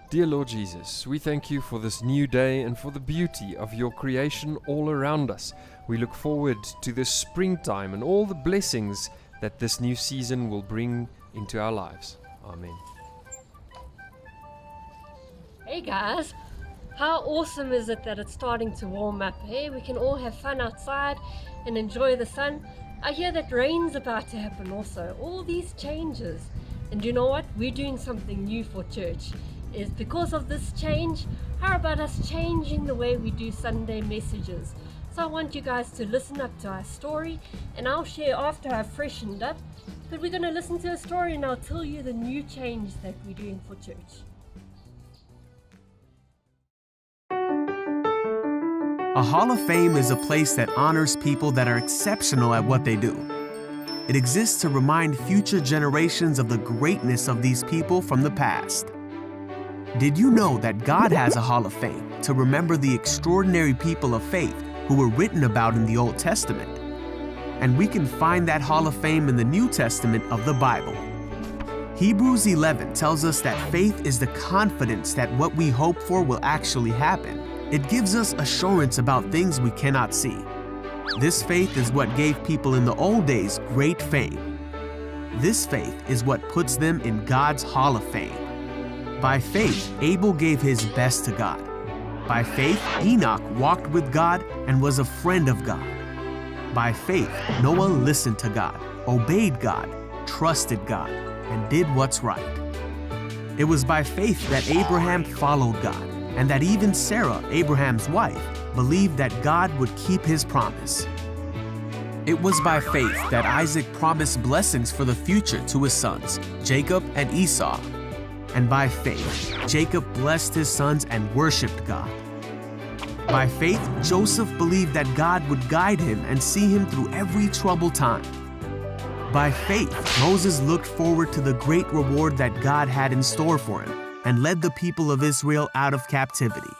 Dear Lord Jesus, we thank you for this new day and for the beauty of your creation all around us. We look forward to this springtime and all the blessings that this new season will bring into our lives. Amen. Hey guys, how awesome is it that it's starting to warm up? Hey, we can all have fun outside and enjoy the sun. I hear that rain's about to happen also. All these changes. And you know what? We're doing something new for church. Is because of this change, how about us changing the way we do Sunday messages? So I want you guys to listen up to our story, and I'll share after I've freshened up. But we're going to listen to a story and I'll tell you the new change that we're doing for church. A Hall of Fame is a place that honors people that are exceptional at what they do. It exists to remind future generations of the greatness of these people from the past. Did you know that God has a Hall of Fame to remember the extraordinary people of faith who were written about in the Old Testament? And we can find that Hall of Fame in the New Testament of the Bible. Hebrews 11 tells us that faith is the confidence that what we hope for will actually happen. It gives us assurance about things we cannot see. This faith is what gave people in the old days great fame. This faith is what puts them in God's Hall of Fame. By faith, Abel gave his best to God. By faith, Enoch walked with God and was a friend of God. By faith, Noah listened to God, obeyed God, trusted God, and did what's right. It was by faith that Abraham followed God, and that even Sarah, Abraham's wife, believed that God would keep his promise. It was by faith that Isaac promised blessings for the future to his sons, Jacob and Esau. And by faith, Jacob blessed his sons and worshiped God. By faith, Joseph believed that God would guide him and see him through every troubled time. By faith, Moses looked forward to the great reward that God had in store for him and led the people of Israel out of captivity.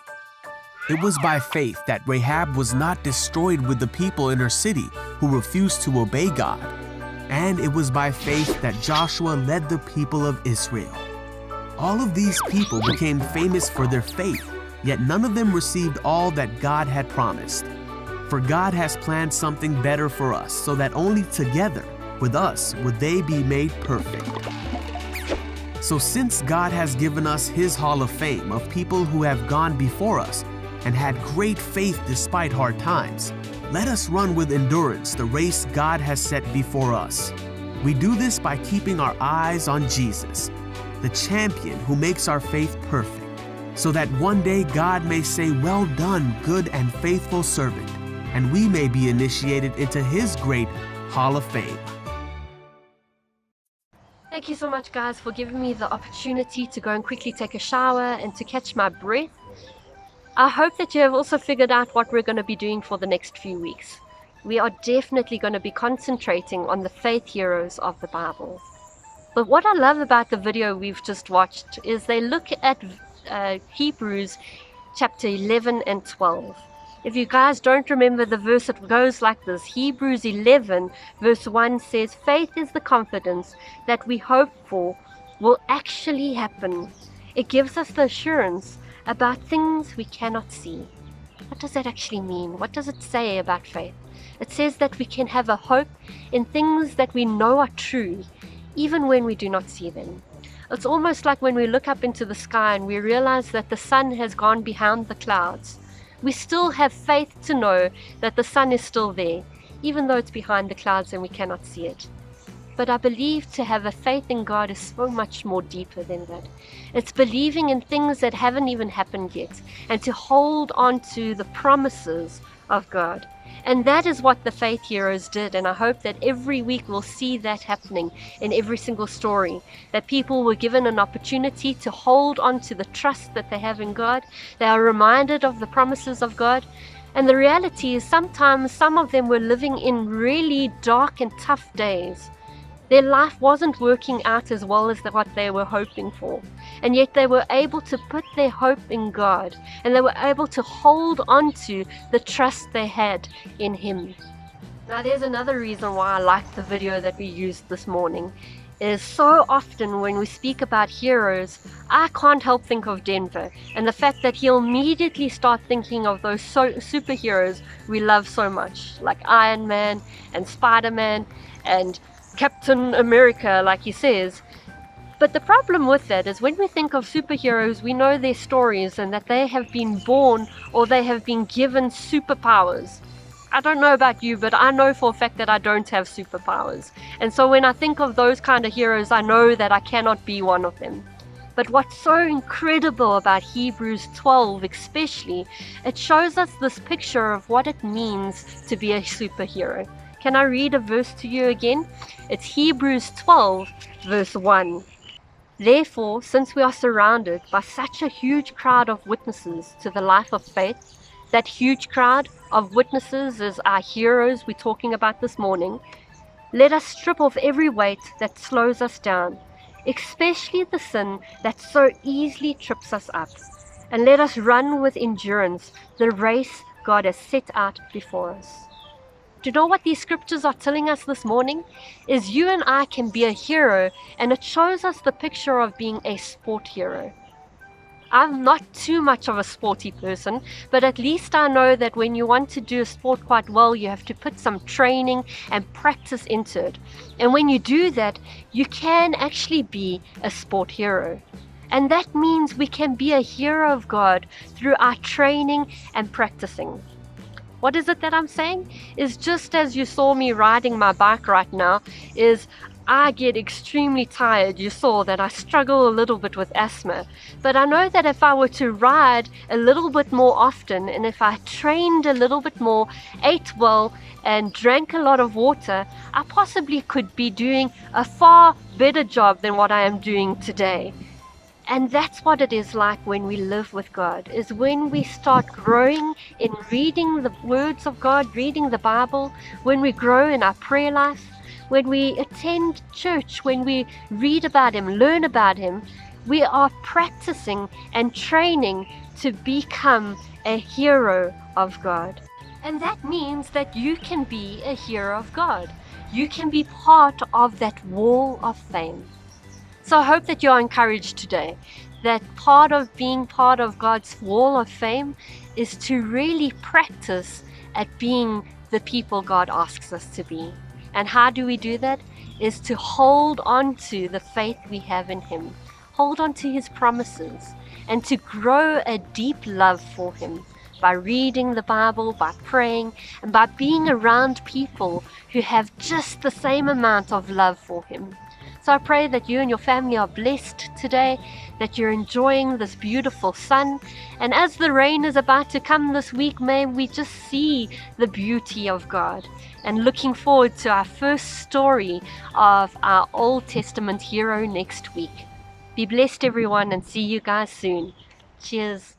It was by faith that Rahab was not destroyed with the people in her city who refused to obey God. And it was by faith that Joshua led the people of Israel. All of these people became famous for their faith, yet none of them received all that God had promised. For God has planned something better for us, so that only together with us would they be made perfect. So since God has given us His Hall of Fame of people who have gone before us and had great faith despite hard times, let us run with endurance the race God has set before us. We do this by keeping our eyes on Jesus, the champion who makes our faith perfect, so that one day God may say, "Well done, good and faithful servant," and we may be initiated into His great Hall of Fame. Thank you so much, guys, for giving me the opportunity to go and quickly take a shower and to catch my breath. I hope that you have also figured out what we're going to be doing for the next few weeks. We are definitely going to be concentrating on the faith heroes of the Bible. But what I love about the video we've just watched is they look at Hebrews chapter 11 and 12. If you guys don't remember the verse, it goes like this. Hebrews 11 verse 1 says, "Faith is the confidence that we hope for will actually happen." It gives us the assurance about things we cannot see. What does that actually mean? What does it say about faith? It says that we can have a hope in things that we know are true, even when we do not see them. It's almost like when we look up into the sky and we realize that the sun has gone behind the clouds. We still have faith to know that the sun is still there, even though it's behind the clouds and we cannot see it. But I believe to have a faith in God is so much more deeper than that. It's believing in things that haven't even happened yet, and to hold on to the promises of God. And that is what the faith heroes did, and I hope that every week we'll see that happening in every single story, that people were given an opportunity to hold on to the trust that they have in God. They are reminded of the promises of God, and the reality is sometimes some of them were living in really dark and tough days. Their life wasn't working out as well as what they were hoping for. And yet they were able to put their hope in God. And they were able to hold on to the trust they had in Him. Now there's another reason why I liked the video that we used this morning. is so often when we speak about heroes, I can't help think of Denver and the fact that he'll immediately start thinking of those superheroes we love so much, like Iron Man and Spider-Man and Captain America, like he says. But the problem with that is when we think of superheroes, we know their stories and that they have been born or they have been given superpowers. I don't know about you, but I know for a fact that I don't have superpowers. And so when I think of those kind of heroes, I know that I cannot be one of them. But what's so incredible about Hebrews 12 especially, it shows us this picture of what it means to be a superhero. Can I read a verse to you again? It's Hebrews 12, verse 1. Therefore, since we are surrounded by such a huge crowd of witnesses to the life of faith, that huge crowd of witnesses is our heroes we're talking about this morning, let us strip off every weight that slows us down, especially the sin that so easily trips us up, and let us run with endurance the race God has set out before us. Do you know what these scriptures are telling us this morning? Is you and I can be a hero, and it shows us the picture of being a sport hero. I'm not too much of a sporty person, but at least I know that when you want to do a sport quite well, you have to put some training and practice into it. And when you do that, you can actually be a sport hero. And that means we can be a hero of God through our training and practicing. What is it that I'm saying? Is just as you saw me riding my bike right now, is I get extremely tired. You saw that I struggle a little bit with asthma. But I know that if I were to ride a little bit more often, and if I trained a little bit more, ate well, and drank a lot of water, I possibly could be doing a far better job than what I am doing today. And that's what it is like when we live with God, is when we start growing in reading the words of God, reading the Bible, when we grow in our prayer life, when we attend church, when we read about Him, learn about Him, we are practicing and training to become a hero of God. And that means that you can be a hero of God. You can be part of that wall of fame. So I hope that you are encouraged today, that part of being part of God's wall of fame is to really practice at being the people God asks us to be. And how do we do that? Is to hold on to the faith we have in Him, hold on to His promises, and to grow a deep love for Him by reading the Bible, by praying, and by being around people who have just the same amount of love for Him. So I pray that you and your family are blessed today, that you're enjoying this beautiful sun. And as the rain is about to come this week, may we just see the beauty of God. And looking forward to our first story of our Old Testament hero next week. Be blessed, everyone, and see you guys soon. Cheers.